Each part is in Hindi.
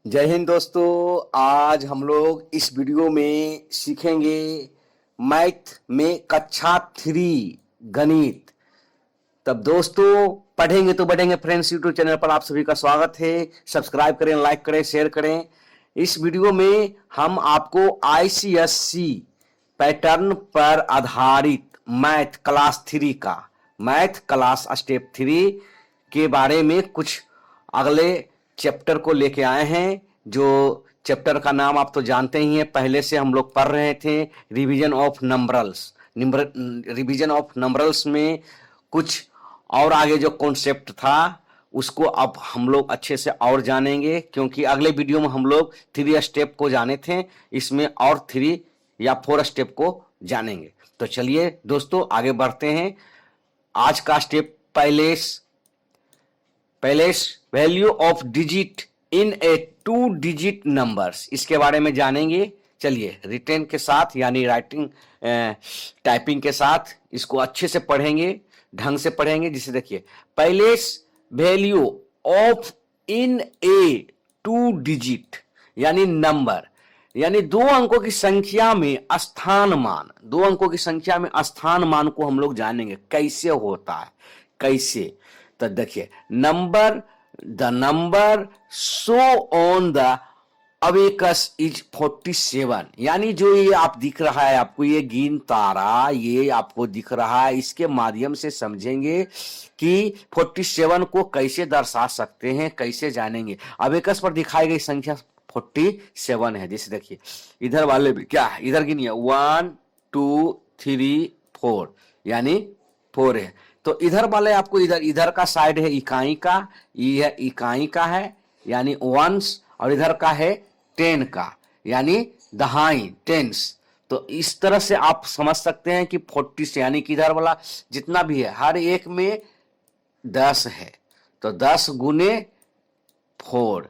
जय हिंद दोस्तों। आज हम लोग इस वीडियो में सीखेंगे मैथ में कक्षा 3 गणित। तब दोस्तों पढ़ेंगे तो बढ़ेंगे फ्रेंड्स यूट्यूब चैनल पर आप सभी का स्वागत है। सब्सक्राइब करें, लाइक करें, शेयर करें। इस वीडियो में हम आपको आईसीएससी पैटर्न पर आधारित मैथ क्लास स्टेप 3 के बारे में कुछ अगले चैप्टर को लेके आए हैं। जो चैप्टर का नाम आप तो जानते ही हैं, पहले से हम लोग पढ़ रहे थे, रिवीजन ऑफ नंबरल्स। रिवीजन ऑफ नंबरल्स में कुछ और आगे जो कॉन्सेप्ट था उसको अब हम लोग अच्छे से और जानेंगे, क्योंकि अगले वीडियो में हम लोग 3 स्टेप को जाने थे, इसमें और 3 या 4 स्टेप को जानेंगे। तो चलिए दोस्तों आगे बढ़ते हैं। आज का step palace value of digit in A 2 digit numbers, इसके बारे में जानेंगे। चलिए रिटेन के साथ यानी राइटिंग टाइपिंग के साथ इसको अच्छे से पढ़ेंगे, ढंग से पढ़ेंगे। जिसे देखिए, palace value of in A 2 digit यानी नंबर, यानी 2 अंकों की संख्या में स्थान मान, 2 अंकों की संख्या में स्थान मान को हम लोग जानेंगे कैसे होता है, कैसे। तो देखिए, the number show on the abacus is 47, यानी जो ये आप दिख रहा है आपको, ये गिन तारा ये आपको दिख रहा है, इसके माध्यम से समझेंगे कि 47 को कैसे दर्शा सकते हैं, कैसे जानेंगे। अबेकस पर दिखाई गई संख्या 47 है। जैसे देखिए इधर वाले भी क्या है, इधर गिनिए 1 2 3 4 यानी 4 है। तो इधर वाले आपको इधर का साइड है इकाई का, यह इकाई का है यानी वंस, और इधर का है 10 का यानी दहाई, टेंस। तो इस तरह से आप समझ सकते हैं कि 40 से यानी कि इधर वाला जितना भी है हर एक में 10 है, तो 10 गुने 4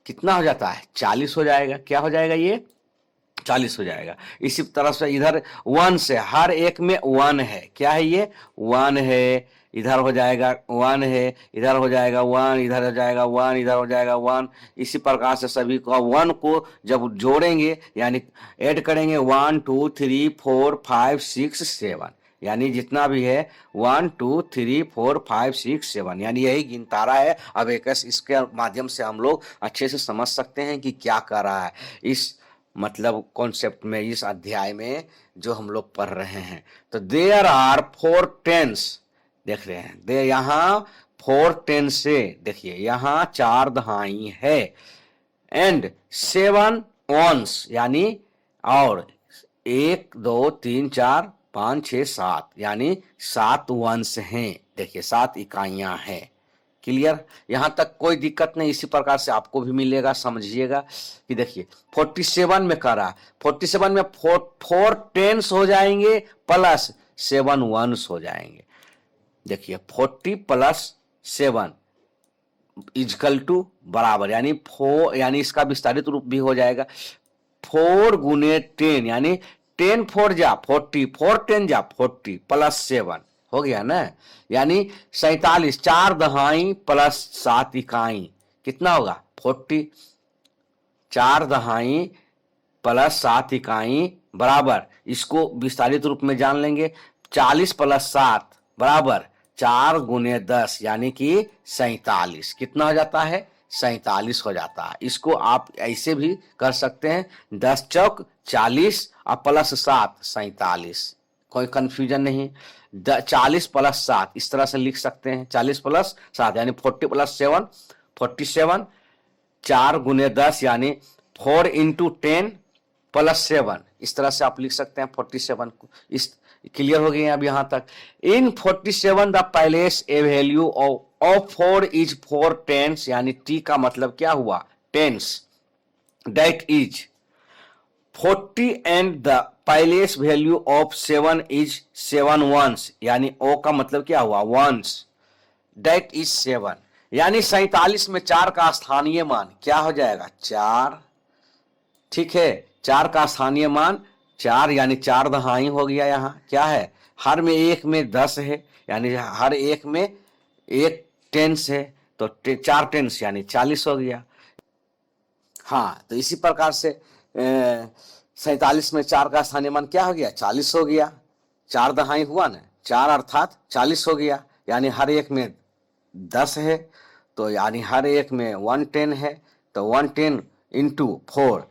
कितना हो जाता है, 40 हो जाएगा। क्या हो जाएगा, ये 40 हो जाएगा। इसी तरह से इधर 1 से हर एक में 1 है, क्या है ये 1 है, इधर हो जाएगा 1 है, इधर हो जाएगा 1, इधर हो जाएगा 1, इधर हो जाएगा 1। इसी प्रकार से सभी को 1 को जब जोड़ेंगे यानी ऐड करेंगे 1 2 3 4 5 6 7, यानी जितना भी है 1 2 3 4 5 6 7, यानी यही गिनतारा है अबेकस। इसके माध्यम से हम लोग अच्छे से समझ सकते हैं कि क्या कर रहा है इस मतलब कॉन्सेप्ट में, इस अध्याय में जो हम लोग पढ़ रहे हैं। तो देयर आर 4 टेंस, देख रहे हैं दे यहाँ 4 टेंस से, देखिए यहाँ 4 दहाई है, एंड 7 वंस यानी और 1 2 3 4 5 6 7 यानी 7 वंश हैं। देखिए 7 इकाइयां हैं। क्लियर, यहां तक कोई दिक्कत नहीं। इसी प्रकार से आपको भी मिलेगा, समझिएगा कि देखिए 47 में कर रहा है, 47 में 4 टेंस हो जाएंगे प्लस 7 वंस हो जाएंगे। देखिए 40 प्लस 7 इजकल टू बराबर, यानी 4, यानी इसका विस्तारित रूप भी हो जाएगा 4 गुने 10, यानी 10 4 जा 40, 4 10 जा 40 प्लस 7 हो गया ना, यानी 47। 4 दहाई प्लस 7 इकाई कितना होगा 40, 4 दहाई प्लस 7 इकाई बराबर, इसको विस्तारित रूप में जान लेंगे 40 प्लस 7 बराबर 4 गुने 10 यानी कि 47। कितना हो जाता है, 47 हो जाता है। इसको आप ऐसे भी कर सकते हैं, 10 चौक 40 और प्लस 7 47, कोई कंफ्यूजन नहीं। 40 प्लस 7 इस तरह से लिख सकते हैं, 40 प्लस 7 यानी 40 प्लस 7 47, 4 गुने 10 यानी 4 इंटू 10 प्लस 7, इस तरह से आप लिख सकते हैं 47 को। इस क्लियर हो गए अब यहां तक। In 47 the place value of of 4 is 4 tens, यानी टी का मतलब क्या हुआ, tens, that is 40, and the place value of 7 is 7 ones, यानी ओ का मतलब क्या हुआ वंस, दैट इज 7, यानी 47 में 4 का स्थानीय मान क्या हो जाएगा 4। ठीक है, 4 का स्थानीय मान 4 यानी 4 दहाई हो गया। यहाँ क्या है, हर में एक में 10 है, यानी हर एक में एक टेंस है, तो 4 टेंस यानी 40 हो गया। हाँ, तो इसी प्रकार से 47 में 4 का स्थानीय मान क्या हो गया, 40 हो गया। 4 दहाई हुआ ना, 4 अर्थात 40 हो गया, यानी हर एक में 10 है, तो यानी हर एक में 110 है, तो 110 इंटू 4,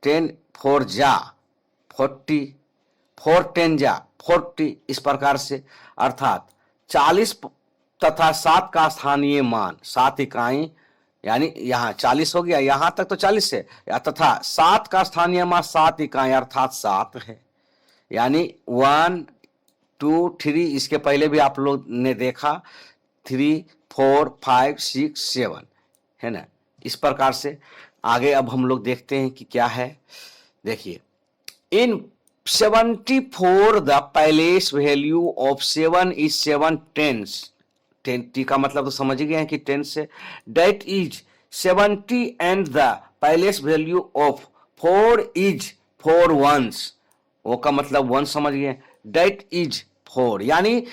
10 4 जा 40, 4 10 जा 40, इस प्रकार से अर्थात 40 तथा 7 का स्थानीय मान 7 इकाई, यानी यहाँ 40 हो गया, यहां तक तो 40 है, या तथा 7 का स्थानीय मान 7 इकाई अर्थात 7 है, यानी 1 2 3, इसके पहले भी आप लोग ने देखा 3 4 5 6 7 है ना। इस प्रकार से आगे अब हम लोग देखते हैं कि क्या है। देखिए, in 74 the place value of 7 is 7 tens, 10 का मतलब तो समझ गए हैं कि 10 से, that is 70 and the place value of 4 is 4 ones, वो का मतलब 1 समझ गए, डेट इज 4, यानी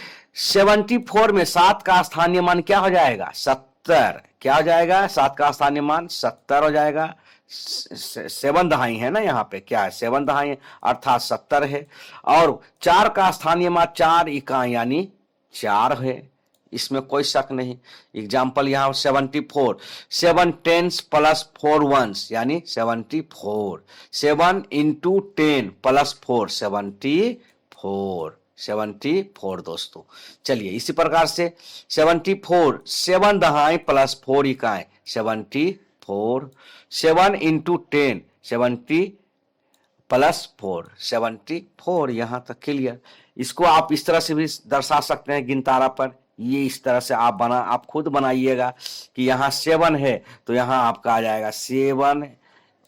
74 में 7 का स्थानीय मान क्या हो जाएगा, 70, क्या हो जाएगा, 7 का स्थानीय मान 70 हो जाएगा। 7 दहाई है ना, यहाँ पे क्या है, 7 दहाई अर्थात 70 है, और 4 का स्थानीय मान 4 इकाई यानी 4 है, इसमें कोई शक नहीं। एग्जाम्पल यहाँ 74, 7 टेंस प्लस 4 वंस यानी 74, 7 इंटू 10 प्लस 4 74 दोस्तों। चलिए इसी प्रकार से 74, 7 दहाई प्लस 4 इकाई 74, 7 इंटू 10 70 प्लस 4 74, यहां तक क्लियर। इसको आप इस तरह से भी दर्शा सकते हैं गिनतारा पर, ये इस तरह से आप खुद बनाइएगा कि यहाँ 7 है तो यहाँ आपका आ जाएगा 7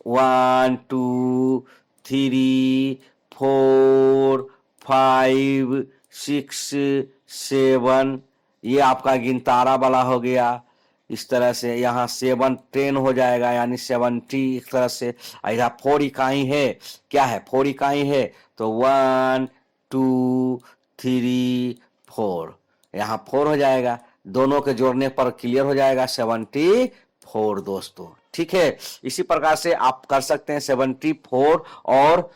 1 2 3 4 5 6 7, ये आपका गिनतारा वाला हो गया। इस तरह से यहाँ 7 10 हो जाएगा यानी 70, इस तरह से। इधर 4 इकाई है, क्या है 4 इकाई है, तो 1 2 3 4, यहाँ 4 हो जाएगा, दोनों के जोड़ने पर क्लियर हो जाएगा 74 दोस्तों। ठीक है, इसी प्रकार से आप कर सकते हैं 74 और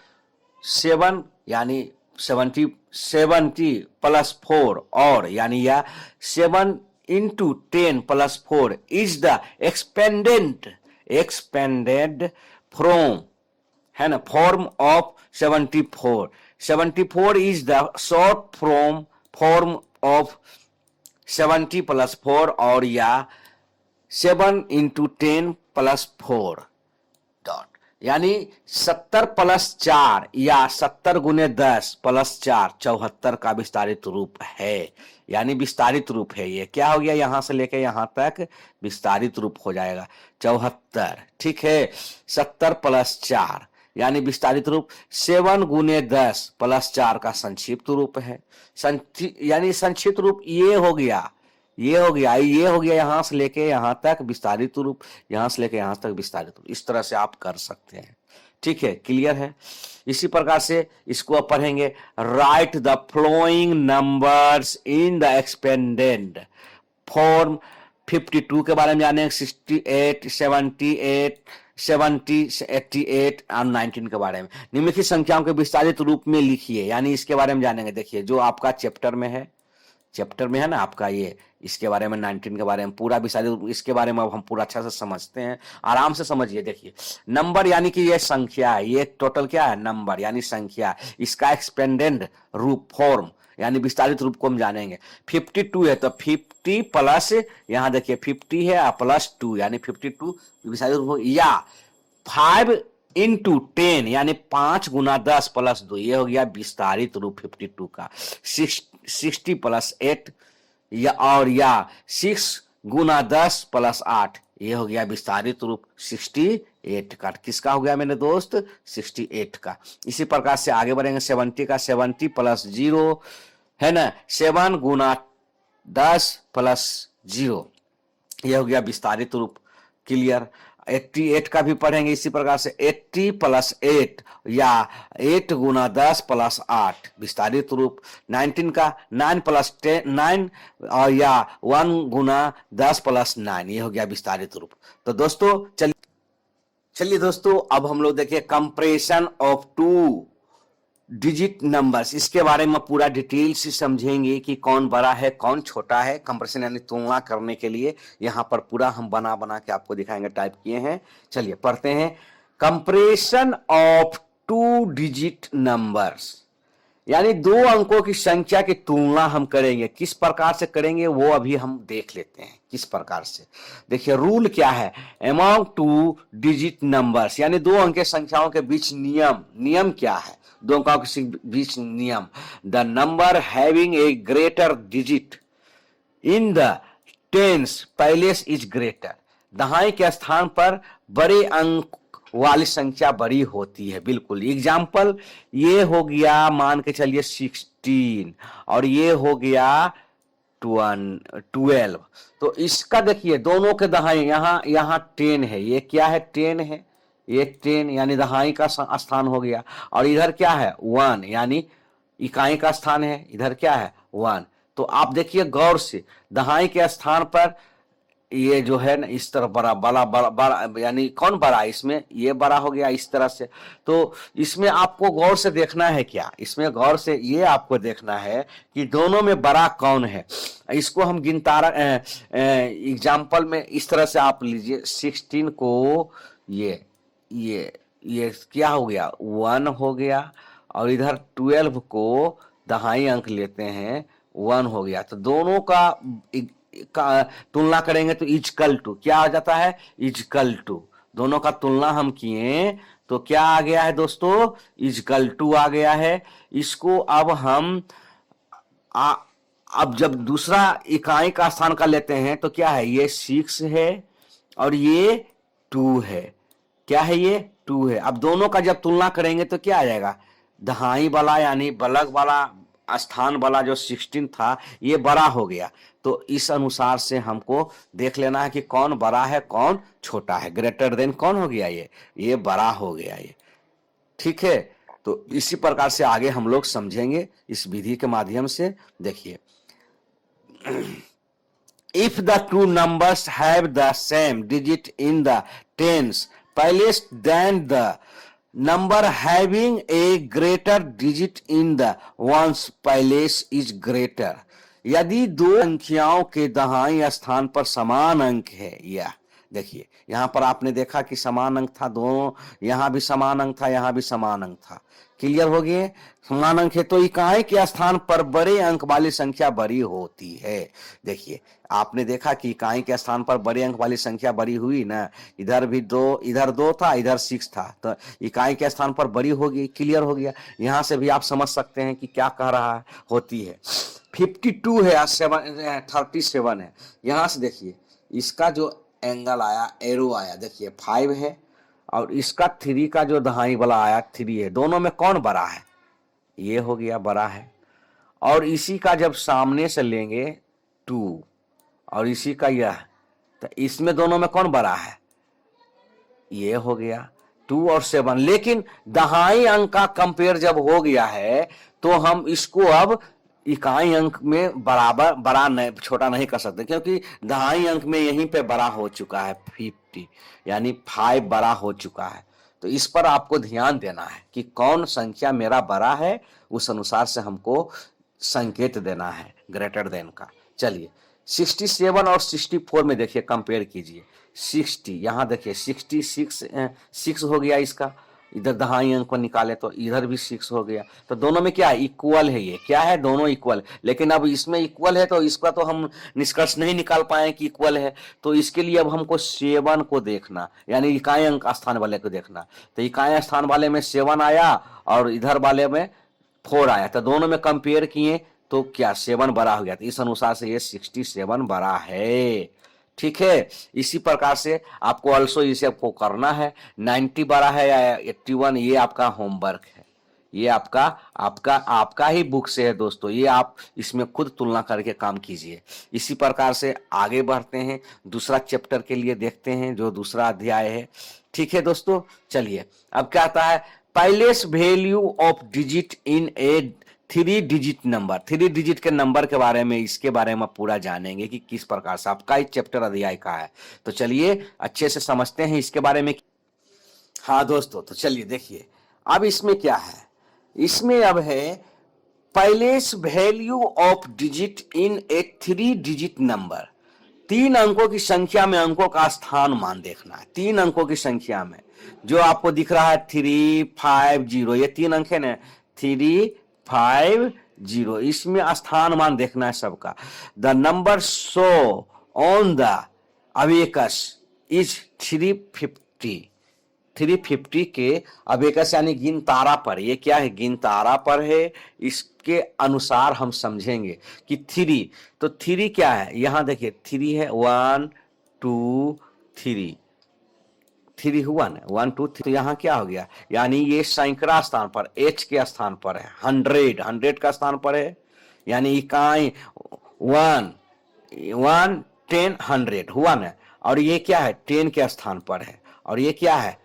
7 यानी 70 प्लस 4 और यानी या 7 into 10 plus 4 is the expanded from, है ना, form of 74, 74 is the short from form of 70 plus 4 और या 7 इंटू 10 प्लस 4 डॉट, यानी 70 प्लस 4 या 70 गुने 10 प्लस 4 74 का विस्तारित रूप है, यानी विस्तारित रूप है। ये क्या हो गया, यहां से लेके यहां तक विस्तारित रूप हो जाएगा 74। ठीक है, 70 प्लस 4 यानी विस्तारित रूप, 7 गुने 10 प्लस 4 का संक्षिप्त रूप है, यानी संक्षिप्त रूप ये हो गया, ये हो गया, ये हो गया, यहां से लेके यहां तक विस्तारित रूप, यहां से लेके यहां तक विस्तारित रूप, इस तरह से आप कर सकते हैं। ठीक है, क्लियर है। इसी प्रकार से इसको आप पढ़ेंगे, right the flowing numbers in the expanded form. 52 के बारे में जानेंगे, 68 78 70 88 और 19 के बारे में। निम्नलिखित संख्याओं के विस्तारित रूप में लिखिए, यानी इसके बारे में जानेंगे। देखिए जो आपका चैप्टर में है ना आपका ये, इसके बारे में 19 के बारे में पूरा विस्तारित, इसके बारे में अब हम पूरा अच्छा से समझते हैं, आराम से समझिए। देखिए नंबर यानी कि ये संख्या है, ये टोटल क्या है, नंबर यानी संख्या, इसका एक्सपेंडेड रूप फॉर्म यानी विस्तारित रूप को हम जानेंगे। 52 है तो 50 प्लस, यहां देखिए 50 है प्लस 2 यानी 52 विस्तारित रूप, या 5 इंटू 10 यानी 5 गुना 10 प्लस 2, ये हो गया विस्तारित रूप 52 का। 60 प्लस 8 या और या 6 गुना 10 प्लस 8, ये हो गया विस्तारित रूप 68 का। किसका हो गया मेरे दोस्त, 68 का। इसी प्रकार से आगे बढ़ेंगे 70 का, 70 प्लस 0 है ना, 7 गुना 10 प्लस 0, ये हो गया विस्तारित रूप, क्लियर। 88 का भी पढ़ेंगे इसी प्रकार से, 80 प्लस 8 या 8 गुना 10 प्लस 8 विस्तारित रूप। 19 का 9 प्लस 9 और या 1 गुना 10 प्लस 9, ये हो गया विस्तारित रूप। तो दोस्तों चलिए चलिए दोस्तों, अब हम लोग देखिए compression of two digit numbers, इसके बारे में पूरा डिटेल से समझेंगे कि कौन बड़ा है कौन छोटा है। कंपैरिजन यानी तुलना करने के लिए यहाँ पर पूरा हम बना बना के आपको दिखाएंगे, टाइप किए हैं। चलिए पढ़ते हैं। Comparison of two digit numbers यानी दो अंकों की संख्या की तुलना हम करेंगे। किस प्रकार से करेंगे वो अभी हम देख लेते हैं किस प्रकार से। देखिए रूल क्या है, अमॉन्ग टू डिजिट नंबर्स यानी दो अंक की संख्याओं के बीच नियम क्या है, दो अंकों के बीच नियम। The number having a greater digit in the tens place is greater, दहाई के स्थान पर बड़े अंक वाली संख्या बड़ी होती है। बिल्कुल एग्जाम्पल, ये हो गया मान के चलिए 16 और ये हो गया 12। तो इसका देखिए दोनों के दहाई, यहाँ 10 है, ये क्या है 10 है, ये 10 यानी दहाई का स्थान हो गया। और इधर क्या है 1 यानी इकाई का स्थान है, इधर क्या है 1। तो आप देखिए गौर से, दहाई के स्थान पर ये जो है ना इस तरह बड़ा यानी कौन बड़ा, इसमें ये बड़ा हो गया इस तरह से। तो इसमें आपको गौर से देखना है क्या, इसमें गौर से ये आपको देखना है कि दोनों में बड़ा कौन है। इसको हम गिनतारा एग्जाम्पल में इस तरह से आप लीजिए, 16 को ये क्या हो गया 1 हो गया, और इधर 12 को दहाई अंक लेते हैं 1 हो गया। तो दोनों का तुलना करेंगे तो इजकल टू क्या आ जाता है, इजकल टू। दोनों का तुलना हम किए तो क्या आ गया है दोस्तों, इजकल टू आ गया है। इसको अब हम अब जब दूसरा इकाई का स्थान का लेते हैं तो क्या है, ये 6 है और ये 2 है। क्या है, ये 2 है। अब दोनों का जब तुलना करेंगे तो क्या आ जाएगा, दहाई वाला यानी बलग वाला स्थान वाला जो 16 था ये बड़ा हो गया। तो इस अनुसार से हमको देख लेना है कि कौन बड़ा है कौन छोटा है। ग्रेटर देन कौन हो गया, ये बड़ा हो गया ये, ठीक है। तो इसी प्रकार से आगे हम लोग समझेंगे इस विधि के माध्यम से। देखिए, if the two numbers have the same digit in the tens place then the number having a greater digit in the ones place is greater. यदि दो संख्याओं के दहाई स्थान पर समान अंक है, या देखिए यहां पर आपने देखा कि समान अंक था, दोनों यहां भी समान अंक था, यहां भी समान अंक था। क्लियर हो गए, समान अंक है तो इकाई के स्थान पर बड़े अंक वाली संख्या बड़ी होती है। देखिए आपने देखा कि इकाई के स्थान पर बड़े अंक वाली संख्या बड़ी हुई ना, इधर भी 2, इधर 2 था, इधर 6 था, तो इकाई के स्थान पर बड़ी होगी। क्लियर हो गया, यहां से भी आप समझ सकते हैं कि क्या कह रहा है, होती है। 52 है, 37 है। यहां से देखिए इसका जो एंगल आया, एरो आया, देखिए 5 है और इसका 3 का जो दहाई वाला आया 3 है। दोनों में कौन बड़ा है, ये हो गया बड़ा है। और इसी का जब सामने से लेंगे 2 और इसी का यह, तो इसमें दोनों में कौन बड़ा है, ये हो गया 2 और 7। लेकिन दहाई अंक का कंपेयर जब हो गया है तो हम इसको अब इकाई अंक में बराबर बड़ा नहीं छोटा नहीं कर सकते, क्योंकि दहाई अंक में यहीं पे बड़ा हो चुका है 50 यानी 5 बड़ा हो चुका है। तो इस पर आपको ध्यान देना है कि कौन संख्या मेरा बड़ा है, उस अनुसार से हमको संकेत देना है ग्रेटर देन का। चलिए 67 और 64 में देखिए कंपेयर कीजिए। 60 यहाँ देखिए 66 हो गया, इसका इधर दहाई अंक को निकाले तो इधर भी 6 हो गया। तो दोनों में क्या है, इक्वल है। ये क्या है, दोनों इक्वल। लेकिन अब इसमें इक्वल है तो इसका तो हम निष्कर्ष नहीं निकाल पाए कि इक्वल है। तो इसके लिए अब हमको 7 को देखना, यानी इकाई अंक स्थान वाले को देखना। तो इकाई स्थान वाले में 7 आया और इधर वाले में 4 आया, तो दोनों में कंपेयर किए तो क्या 7 बड़ा हो गया। तो इस अनुसार से ये 67 बड़ा है, ठीक है। इसी प्रकार से आपको ऑल्सो इसे आपको करना है। 90 बड़ा है या 81, ये आपका होमवर्क है, ये आपका ही बुक से है दोस्तों। ये आप इसमें खुद तुलना करके काम कीजिए। इसी प्रकार से आगे बढ़ते हैं, दूसरा चैप्टर के लिए देखते हैं जो दूसरा अध्याय है, ठीक है दोस्तों। चलिए अब क्या आता है, palace value of digit in A 3 digit number. 3 digit के नंबर के बारे में, इसके बारे में पूरा जानेंगे कि किस प्रकार से आपका इस चैप्टर अध्याय का है। तो चलिए अच्छे से समझते हैं इसके बारे में। हाँ दोस्तों, तो चलिए देखिए अब इसमें क्या है। इसमें अब है palace value of digit in A 3 digit number. 3 अंकों की संख्या में अंकों का स्थान मान देखना है। 3 अंकों की संख्या में जो आपको दिख रहा है 350, ये 3 अंक है ना, 350, इसमें स्थान मान देखना है सबका। The number show on the abacus is 350। 350 के अबेकस यानी गिन तारा पर, ये क्या है, गिन तारा पर है। इसके अनुसार हम समझेंगे कि 3, तो 3 क्या है, यहां देखिए 3 है, 1 2 3, 3 हुआ ना, 1 2 3, तो यहां क्या हो गया, यानी ये सैकड़ा स्थान पर, एच के स्थान पर है, 100 का स्थान पर है, यानी इकाई 1 1 10 100 हुआ ना। और ये क्या है, 10 के स्थान पर है, और ये क्या है,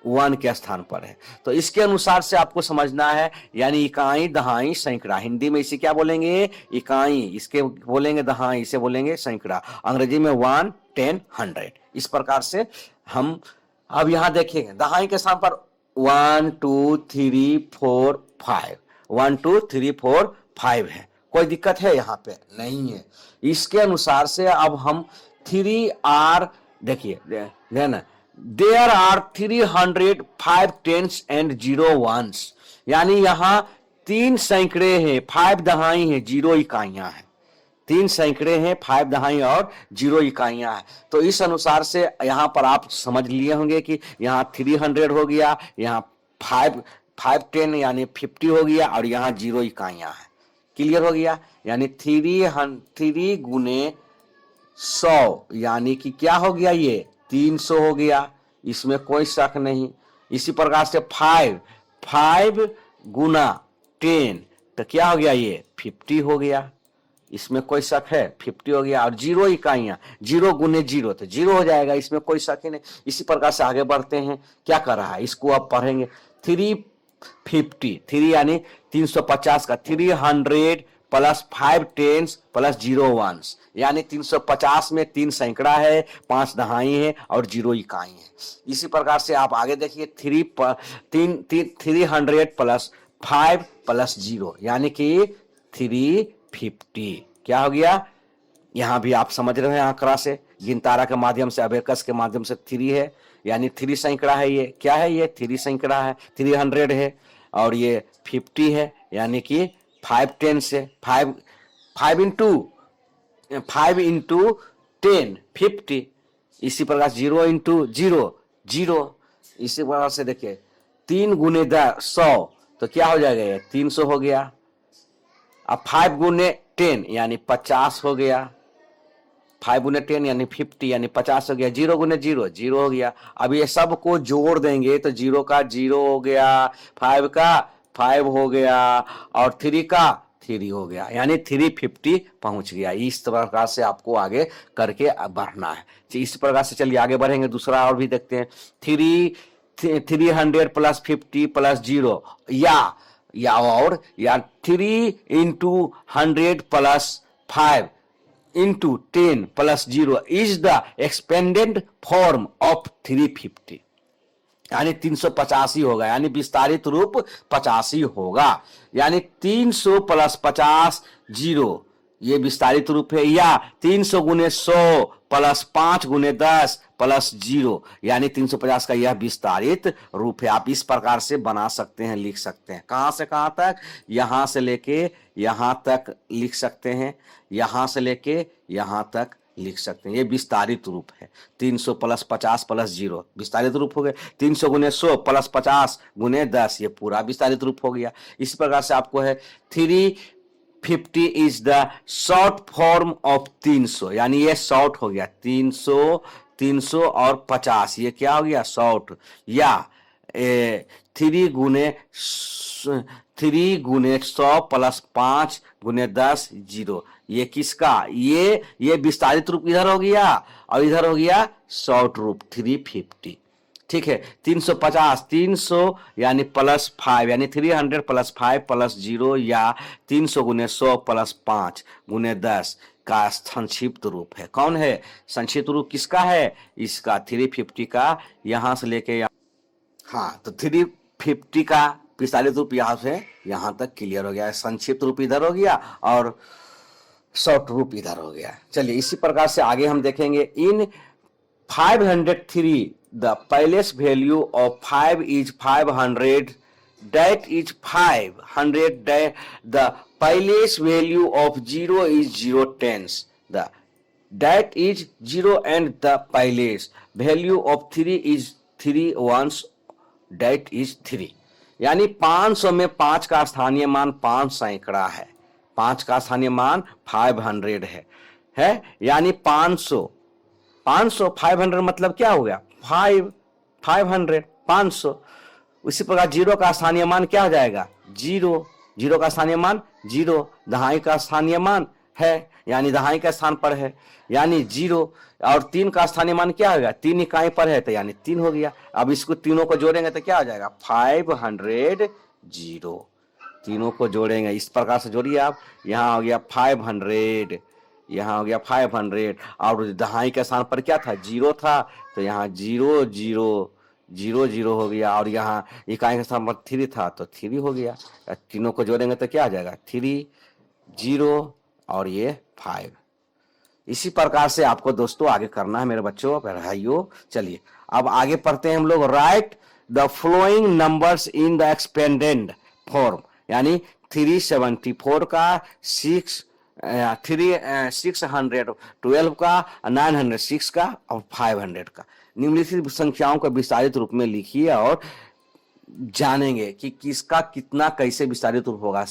1 के स्थान पर है। तो इसके अनुसार से आपको समझना है, यानी इकाई दहाई सैकड़ा, हिंदी में इसे क्या बोलेंगे, इकाई, इसके बोलेंगे दहाई, इसे बोलेंगे सैकड़ा, अंग्रेजी में 1 10 100। इस प्रकार से हम अब यहां देखेंगे दहाई के स्थान पर 1 2 3 4 5, 1 2 3 4 5 है। कोई दिक्कत है यहाँ पे नहीं है। इसके अनुसार से अब हम 3 आर देखिए ना, there are 305 tens and 0 ones, यानी यहां 3 सैकड़े हैं, 5 दहाई हैं, 0 इकाइयां हैं। 3 सैकड़े हैं, 5 दहाई और 0 इकाइयां हैं। तो इस अनुसार से यहां पर आप समझ लिए होंगे कि यहां 300 हो गया, यहां 510 यानी 50 हो गया, और यहां 0 इकाइयां हैं। क्लियर हो गया, यानी 3 गुने 100 यानी कि क्या हो गया, ये 300 हो गया, इसमें कोई शक नहीं। इसी प्रकार से 5 गुना 10 तो क्या हो गया, ये 50 हो गया, इसमें कोई शक है, 50 हो गया। और 0 इकाइयां, 0 गुने 0 तो 0 हो जाएगा, इसमें कोई शक ही नहीं। इसी प्रकार से आगे बढ़ते हैं, क्या कर रहा है, इसको अब पढ़ेंगे। 350, 3 यानी 350 का 300 प्लस 5 टेंस प्लस 0 वंस, यानी 350 में 3 सैकड़ा है, 5 दहाई है और 0 इकाई है। इसी प्रकार से आप आगे देखिए 300 प्लस 5 प्लस 0 यानी कि 350, क्या हो गया, यहां भी आप समझ रहे हैं आंकड़ा से, गिनतारा के माध्यम से, अबेकस के माध्यम से 3 है, यानी 3 सैकड़ा है, ये क्या है, ये 3 सैकड़ा है, 300 है, और ये 50 है, यानी कि 5 10 से 5 इंटू 10 50। इसी प्रकार 0 इंटू 0 0। इसी प्रकार से देखिए 3 गुने 100 तो क्या हो जाएगा, ये 300 हो गया। अब 5 गुने 10 यानी 50 हो गया, 5 गुने 10 यानी 50 यानी 50 हो गया। 0 गुने 0 0 हो गया। अब ये सब को जोड़ देंगे तो 0 का 0 हो गया, 5 का 5 हो गया, और 3 का 3 हो गया, यानी 350 पहुंच गया। इस प्रकार से आपको आगे करके बढ़ना है। इस प्रकार से चलिए आगे बढ़ेंगे, दूसरा और भी देखते हैं। 300 प्लस 50 प्लस 0 या 3 into 100 plus 5 into 10 plus 0 is the expanded form of 350, यानी 385 होगा, यानी विस्तारित रूप 85 होगा, यानी 300 प्लस 50 0 ये विस्तारित रूप है, या 300 गुने 100 प्लस 5 गुने 10 प्लस 0 यानी 350 का यह विस्तारित रूप है। आप इस प्रकार से बना सकते हैं, लिख सकते हैं। कहां से कहां तक, यहां से लेके यहां तक लिख सकते हैं, यहां से लेके यहां तक लिख सकते हैं। ये विस्तारित रूप है। 300 प्लस 50 प्लस 0 विस्तारित रूप हो गए। 300 गुने 100 प्लस 50 गुने 10 ये पूरा विस्तारित रूप हो गया। इस प्रकार से आपको है 350 is the short form of 300, यानी ये शॉर्ट हो गया। 300 और 50 ये क्या हो गया, शॉर्ट। या 3 गुने 100 प्लस 5 गुने 10 0 ये किसका, ये विस्तारित रूप इधर हो गया, और इधर हो गया शॉर्ट रूप 350। ठीक है। 350 300 यानी प्लस 5 यानी 300 प्लस 5 प्लस 0, या 300 गुने 100 प्लस 5 गुने 10 का संक्षिप्त रूप है। कौन है, संक्षिप्त रूप किसका है, इसका 350 का। यहां से लेके हाँ, तो 350 का 45 रूप यहाँ से यहाँ तक क्लियर हो गया। संक्षिप्त रूप इधर हो गया और शॉर्ट रूप इधर हो गया। चलिए इसी प्रकार से आगे हम देखेंगे। इन 503 the place value of 5 is 500 that is 500 the palace value of 0 is 0 tens the that is 0 and the palace value of 3 is 3 ones that is 3। यानी 500 में 5 का स्थानीय मान 5 सैकड़ा है, 5 का स्थानीय मान 500 है यानी 500 500 मतलब क्या हो गया 500 500। उसी प्रकार 0 का स्थानीय मान क्या हो जाएगा 0 का स्थानीय मान 0, दहाई का स्थानीय मान है यानी दहाई का स्थान पर है यानी 0, और 3 का स्थानीय मान क्या होगा 3 इकाई पर है तो यानी 3 हो गया। अब इसको तीनों को जोड़ेंगे तो क्या हो जाएगा 500 0, तीनों को जोड़ेंगे इस प्रकार से जोड़िए आप। यहाँ हो गया 500, यहाँ हो गया 500 और दहाई के स्थान पर क्या था 0 था तो यहाँ 0 0 0 0 हो गया और यहाँ इकाई के स्थान पर 3 था तो 3 हो गया। तीनों को जोड़ेंगे तो क्या आ जाएगा 3 0 और ये 5। इसी प्रकार से आपको दोस्तों आगे करना है मेरे बच्चों भाइयों। चलिए अब आगे पढ़ते हैं हम लोग। Right the flowing numbers in the expanded form, यानी 374 का 612 का 906 का और 500 का निम्नलिखित संख्याओं का विस्तारित रूप में लिखिए और जानेंगे कि किसका कितना कैसे विस्तारित रूप होगा।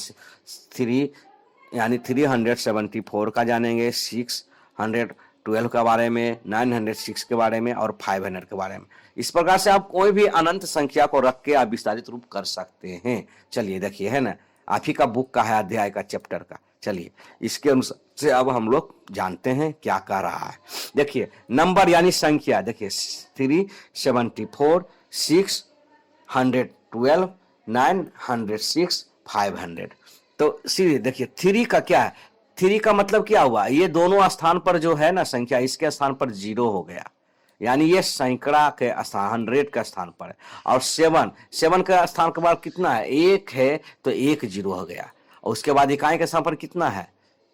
374 का जानेंगे, 612 के बारे में, 906 के बारे में और 500 के बारे में। इस प्रकार से आप कोई भी अनंत संख्या को रख के आप विस्तारित रूप कर सकते हैं। चलिए देखिए, है ना, आप ही का बुक का है, अध्याय का, चैप्टर का। चलिए इसके अनुसार से अब हम लोग जानते हैं क्या कह रहा है। देखिए नंबर यानी संख्या, देखिए 374, 612, 906, 500। तो सीधे देखिए 3 का क्या है, 3 का मतलब क्या हुआ, ये दोनों स्थान पर जो है ना संख्या, इसके स्थान पर 0 हो गया, यानी ये सैकड़ा के स्थान 100 का स्थान पर है। और 7 का स्थान के बाद कितना है, 1 है तो 1 0 हो गया। और उसके बाद इकाई के स्थान पर कितना है,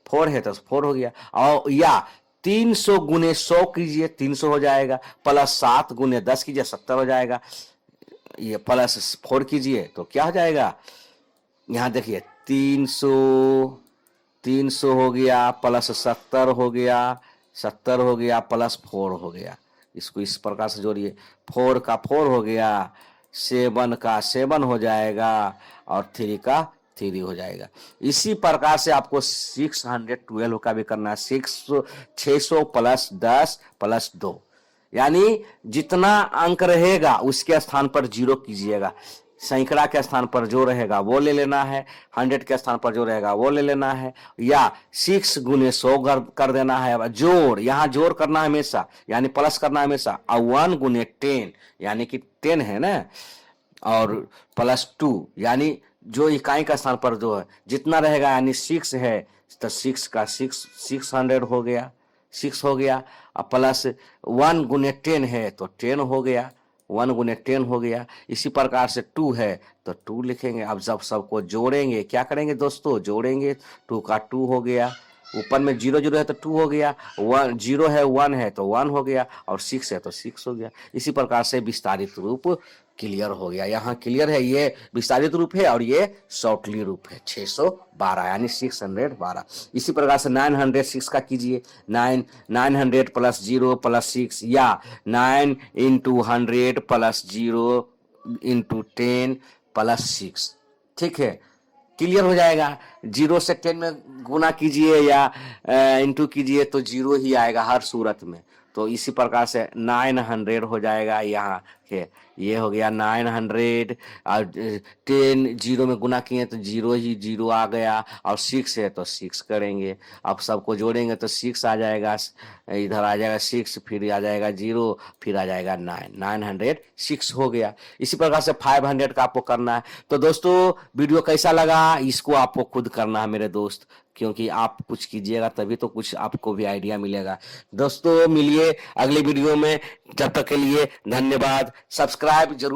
4 है तो 4 हो गया। और या 300 गुने 100 कीजिए, 300 हो जाएगा, प्लस 7 गुने 10 कीजिए, 70 हो जाएगा। ये प्लस 4 कीजिए तो क्या हो जाएगा, यहाँ देखिए 300 हो गया, प्लस 70 हो गया, 70 हो गया, प्लस 4 हो गया। इसको इस प्रकार से जोड़िए, 4 का 4 हो गया, 7 का 7 हो जाएगा और 3 का 3 हो जाएगा। इसी प्रकार से आपको 612 का भी करना है, 600 प्लस 10 प्लस 2, यानी जितना अंक रहेगा उसके स्थान पर 0 कीजिएगा। सैकड़ा के स्थान पर जो रहेगा वो ले लेना है, 100 के स्थान पर जो रहेगा वो ले लेना है, या 6 गुने 100 कर देना है। जोड़, यहाँ जोड़ करना है हमेशा, यानी प्लस करना है हमेशा। और 1 गुने 10 यानी कि 10 है ना, और प्लस 2 यानी जो इकाई का स्थान पर जो है जितना रहेगा, यानी 6 है तो 6 का 600 हो गया, 6 हो गया। और प्लस 1 गुने 10 है तो 10 हो गया, 1 गुने 10 हो गया। इसी प्रकार से 2 है तो 2 लिखेंगे। अब जब सबको जोड़ेंगे क्या करेंगे दोस्तों, जोड़ेंगे, 2 का 2 हो गया, ऊपर में 0 0 है तो 2 हो गया, 1 0 है 1 है तो 1 हो गया, और 6 है तो 6 हो गया। इसी प्रकार से विस्तारित रूप क्लियर हो गया। यहाँ क्लियर है, ये विस्तारित रूप है और ये शॉर्टली रूप है, 612 यानी 612। इसी प्रकार से 906 का कीजिए, 900 प्लस 0 प्लस 6, या 9 इंटू 100 प्लस 0 इंटू 10 प्लस 6। ठीक है, क्लियर हो जाएगा। 0 से 10 में गुना कीजिए या इंटू कीजिए तो 0 ही आएगा हर सूरत में। तो इसी प्रकार से 900 हो जाएगा। यहाँ के ये हो गया 900, और 10 0 में गुना किए तो 0 ही 0 आ गया, और 6 है तो 6 करेंगे। अब सबको जोड़ेंगे तो 6 आ जाएगा, इधर आ जाएगा 6, फिर आ जाएगा 0, फिर आ जाएगा 906 हो गया। इसी प्रकार से 500 का आपको करना है। तो दोस्तों वीडियो कैसा लगा, इसको आपको खुद करना है मेरे दोस्त, क्योंकि आप कुछ कीजिएगा तभी तो कुछ आपको भी आइडिया मिलेगा। दोस्तों मिलिए अगले वीडियो में, जब तक के लिए धन्यवाद। सब्सक्राइब जरूर